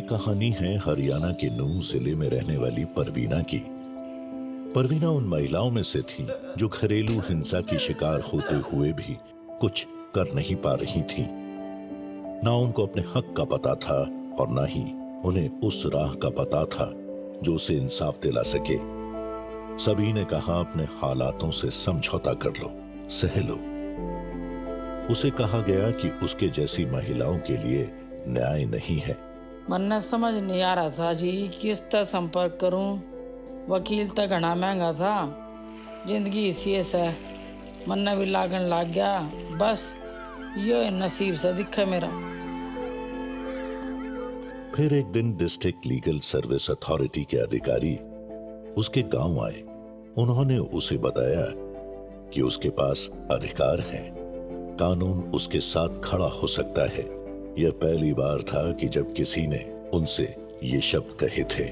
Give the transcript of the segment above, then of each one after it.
कहानी है हरियाणा के नूंह जिले में रहने वाली परवीना की। परवीना उन महिलाओं में से थी जो घरेलू हिंसा की शिकार होते हुए भी कुछ कर नहीं पा रही थी। ना उनको अपने हक का पता था और ना ही उन्हें उस राह का पता था जो उसे इंसाफ दिला सके। सभी ने कहा अपने हालातों से समझौता कर लो, सह लो। उसे कहा गया कि उसके जैसी महिलाओं के लिए न्याय नहीं है। मन्ना समझ नहीं आ रहा था जी किस तरह संपर्क करूं। वकील तो घना महंगा था, जिंदगी इसी है। मन्ना भी लागन लाग गया, बस यो नसीब से दिखा मेरा। फिर एक दिन डिस्ट्रिक्ट लीगल सर्विस अथॉरिटी के अधिकारी उसके गांव आए। उन्होंने उसे बताया कि उसके पास अधिकार हैं, कानून उसके साथ खड़ा हो सकता है। यह पहली बार था कि जब किसी ने उनसे ये शब्द कहे थे।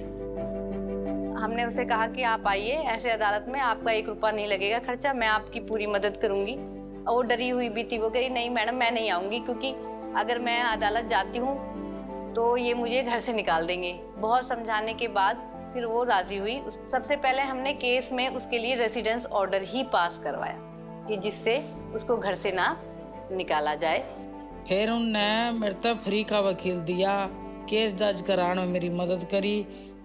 हमने उसे कहा कि आप आइए, ऐसे अदालत में आपका 1 रुपया नहीं लगेगा खर्चा, मैं आपकी पूरी मदद करूंगी। और वो डरी हुई भी थी, वो कही नहीं मैडम मैं नहीं आऊंगी, क्योंकि अगर मैं अदालत जाती हूँ तो ये मुझे घर से निकाल देंगे। बहुत समझाने के बाद फिर वो राजी हुई। सबसे पहले हमने केस में उसके लिए रेसिडेंस ऑर्डर ही पास करवाया कि जिससे उसको घर से ना निकाला जाए। फिर उनने मेरे तो फ्री का वकील दिया, केस दर्ज कराने में मेरी मदद करी।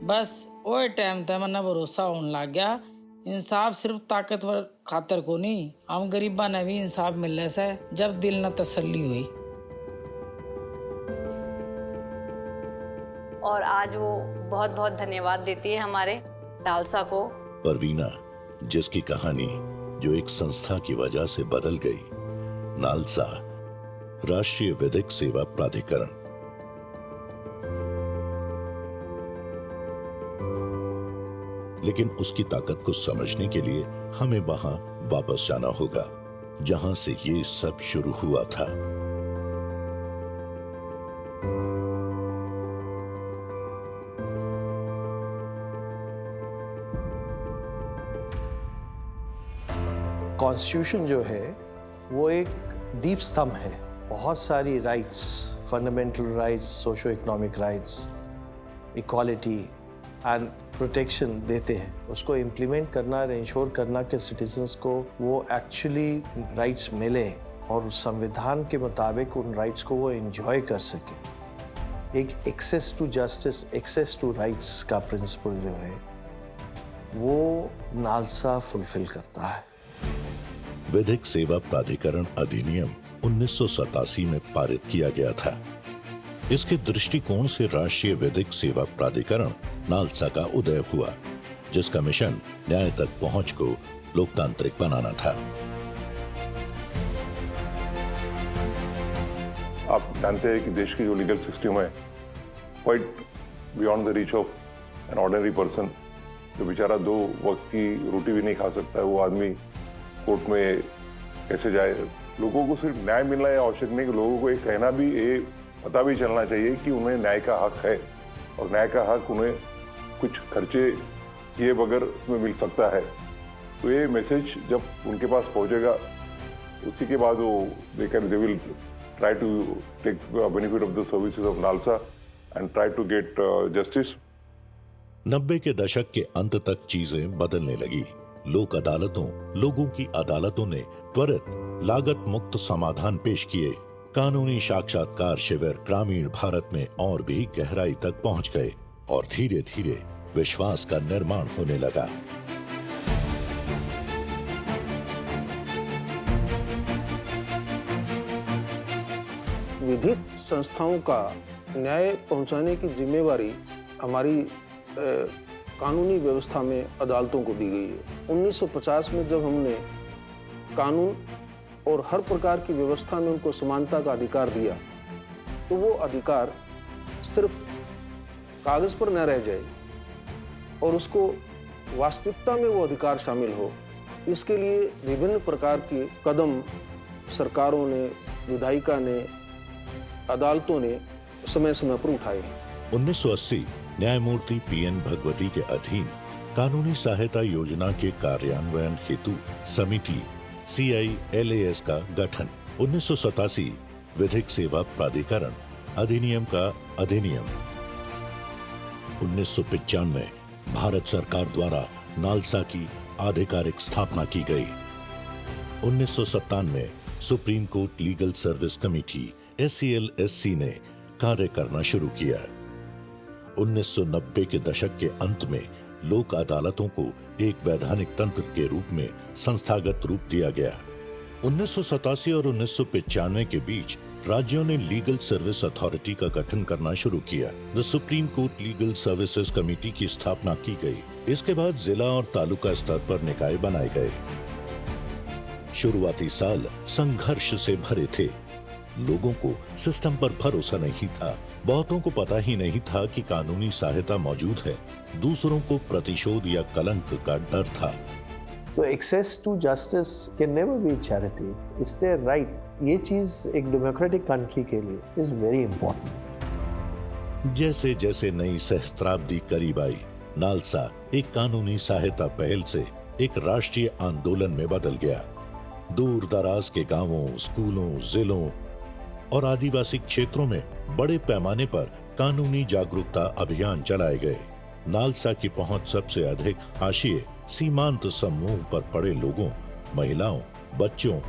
बस वो टाइम तक मन्ना भरोसा होने लग गया। इंसाफ सिर्फ ताकतवर खातर को नहीं, हम गरीबा ने भी इंसाफ मिलने से जब दिल न तसल्ली हुई। और आज वो बहुत बहुत धन्यवाद देती है हमारे डालसा को। परवीना, जिसकी कहानी जो एक संस्था की वजह से बदल गई, नालसा राष्ट्रीय विधिक सेवा प्राधिकरण। लेकिन उसकी ताकत को समझने के लिए हमें वहां वापस जाना होगा जहां से ये सब शुरू हुआ था। कॉन्स्टिट्यूशन जो है वो एक दीप स्तंभ है। बहुत सारी rights, fundamental rights, socio economic rights, equality and protection देते हैं। उसको इम्प्लीमेंट करना और इंश्योर करना कि सिटीजन्स को वो एक्चुअली राइट्स मिले और संविधान के मुताबिक उन राइट्स को वो एंजॉय कर सके। एक access to justice, access to rights का प्रिंसिपल जो है वो नालसा फुलफिल करता है। विधिक सेवा प्राधिकरण अधिनियम 1987 में पारित किया गया था। इसके दृष्टिकोण से राष्ट्रीय विधिक सेवा प्राधिकरण नालसा का उदय हुआ, जिसका मिशन न्याय तक पहुंच को लोकतांत्रिक बनाना था। आप जानते हैं कि देश की जो लीगल सिस्टम है quite beyond the reach of an ordinary person. जो बेचारा 2 वक्त की रोटी भी नहीं खा सकता है, वो आदमी कोर्ट में कैसे जाए। लोगों को सिर्फ न्याय मिलना है आवश्यक नहीं, कि लोगों को एक कहना भी, ये पता भी चलना चाहिए कि उन्हें न्याय का हक है और न्याय का हक उन्हें कुछ खर्चे किए बगैर उसमें मिल सकता है। तो ये मैसेज जब उनके पास पहुंचेगा, उसी के बाद वो they will try to take benefit of the services of NALSA and try to get justice. 90 के दशक के अंत तक चीजें बदलने लगी। लोक अदालतों, लोगों की अदालतों ने त्वरित लागत मुक्त समाधान पेश किए। कानूनी साक्षात्कार शिविर ग्रामीण भारत में और भी गहराई तक पहुंच गए और धीरे धीरे विश्वास का निर्माण होने लगा। विधिक संस्थाओं का न्याय पहुंचाने की जिम्मेवारी हमारी कानूनी व्यवस्था में अदालतों को दी गई है। 1950 में जब हमने कानून और हर प्रकार की व्यवस्था में उनको समानता का अधिकार दिया, तो वो अधिकार सिर्फ कागज पर न रह जाए और उसको वास्तविकता में वो अधिकार शामिल हो। इसके लिए विभिन्न प्रकार के कदम सरकारों ने, विधायिका ने, अदालतों ने समय समय पर उठाए। 1980 न्यायमूर्ति पीएन भगवती के अधीन कानूनी सहायता योजना के कार्यान्वयन हेतु समिति CILAS का गठन। 1987 विधिक सेवा प्राधिकरण अधिनियम का अधिनियम। 1995 में भारत सरकार द्वारा नालसा की आधिकारिक स्थापना की गई। 1997 में supreme court legal service committee SCLSC ने कार्य करना शुरू किया। 1990 के दशक के अंत में लोक अदालतों को एक वैधानिक तंत्र के रूप में संस्थागत रूप दिया गया। 1987 और 1995 के बीच राज्यों ने लीगल सर्विस अथॉरिटी का गठन करना शुरू किया। The supreme court legal services committee की स्थापना की गई। इसके बाद जिला और तालुका स्तर पर निकाय बनाए गए। शुरुआती साल संघर्ष से भरे थे। लोगों को सिस्टम पर भरोसा नहीं था। बहुतों को पता ही नहीं था कि कानूनी सहायता मौजूद है। दूसरों को प्रतिशोध या कलंक का डर था। तो access to justice can never be charity, it's their right. ये चीज एक डेमोक्रेटिक कंट्री के लिए इज वेरी इंपॉर्टेंट। जैसे जैसे नई सहस्त्राब्दी करीब आई, नालसा एक कानूनी सहायता पहल से एक राष्ट्रीय आंदोलन में बदल गया। दूर दराज के गांवों, स्कूलों, जिलों और आदिवासी क्षेत्रों में बड़े पैमाने पर कानूनी जागरूकता अभियान चलाए गए। नालसा की पहुंच सबसे अधिक हाशिए, सीमांत समूह पर पड़े लोगों, महिलाओं, बच्चों,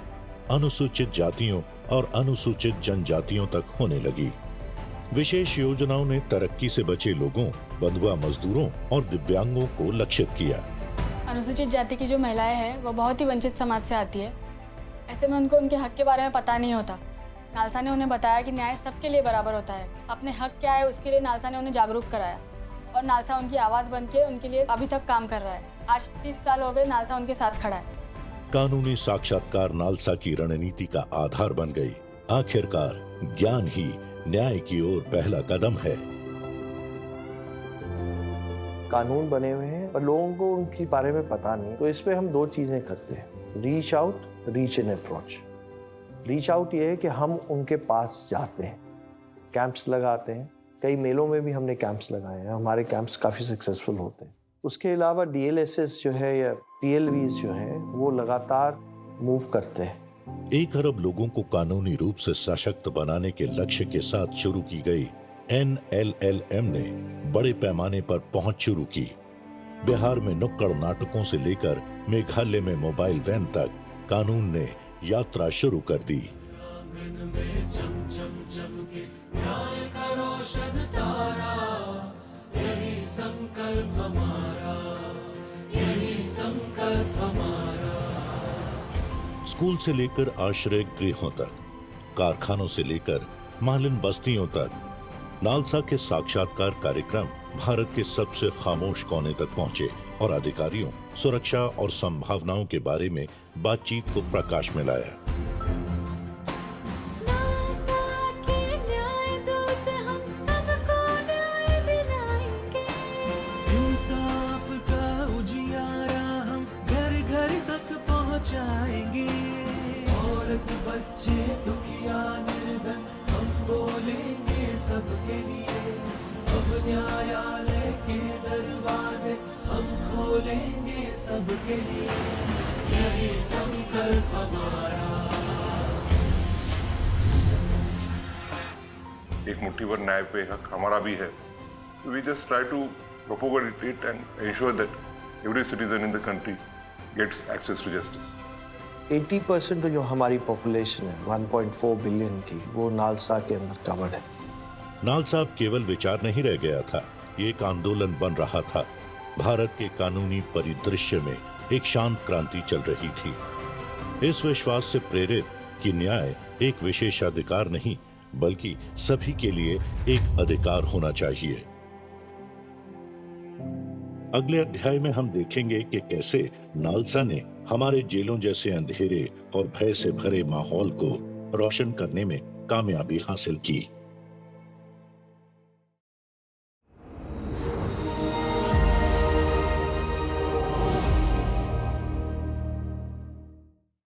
अनुसूचित जातियों और अनुसूचित जनजातियों तक होने लगी। विशेष योजनाओं ने तरक्की से बचे लोगों, बंधुआ मजदूरों और दिव्यांगों को लक्षित किया। अनुसूचित जाति की जो महिलाएं हैं वो बहुत ही वंचित समाज से आती है। ऐसे में उनको उनके हक के बारे में पता नहीं होता। नालसा ने उन्हें बताया कि न्याय सबके लिए बराबर होता है। अपने हक क्या है उसके लिए नालसा ने उन्हें जागरूक कराया और नालसा उनकी आवाज़ बन के उनके लिए अभी तक काम कर रहा है। आज 30 साल हो गए नालसा उनके साथ खड़ा है। कानूनी साक्षात्कार नालसा की रणनीति का आधार बन गई। आखिरकार ज्ञान ही न्याय की ओर पहला कदम है। कानून बने हुए हैं और लोगों को उनके बारे में पता नहीं, तो इस पे हम दो चीजें करते हैं, reach out, reach in approach. Reach out ये है कि हम उनके पास जाते हैं, कैंप्स लगाते हैं। कई मेलों में भी हमने कैंप्स लगाए हैं, हमारे कैंप्स काफ़ी सक्सेसफुल होते हैं। उसके अलावा DLSS जो है या PLVs जो हैं वो लगातार मूव करते हैं। 1 अरब लोगों को कानूनी रूप से सशक्त बनाने के लक्ष्य के साथ शुरू की गई NLLM ने बड़े पैमाने पर पहुंच शुरू की। बिहार में नुक्कड़ नाटकों से लेकर मेघालय में मोबाइल वैन तक कानून ने यात्रा शुरू कर दी। स्कूल से लेकर आश्रय गृहों तक, कारखानों से लेकर मालिन बस्तियों तक, नालसा के साक्षात्कार कार्यक्रम भारत के सबसे खामोश कोने तक पहुंचे और अधिकारियों, सुरक्षा और संभावनाओं के बारे में बातचीत को प्रकाश में लाया। इंसाफ का उजियारा हम घर घर तक पहुंचाएंगे। औरत, बच्चे, दुखिया, निर्धन, हम बोलेंगे सबके लिए। अब न्यायालय के दरवाजे हम खोलेंगे सबके लिए। यही संकल्प हमारा। एक मुट्ठी भर न्याय पे हक हमारा भी है। We just try to propagate it and ensure that every citizen in the country gets access to justice. 80% जो हमारी पॉपुलेशन है 1.4 बिलियन की, वो नालसा के अंदर कवर्ड है। नालसा अब केवल विचार नहीं रह गया था, ये एक आंदोलन बन रहा था। भारत के कानूनी परिदृश्य में एक शांत क्रांति चल रही थी। इस विश्वास से प्रेरित कि न्याय एक विशेषाधिकार नहीं बल्कि सभी के लिए एक अधिकार होना चाहिए। अगले अध्याय में हम देखेंगे कि कैसे नालसा ने हमारे जेलों जैसे अंधेरे और भय से भरे माहौल को रोशन करने में कामयाबी हासिल की।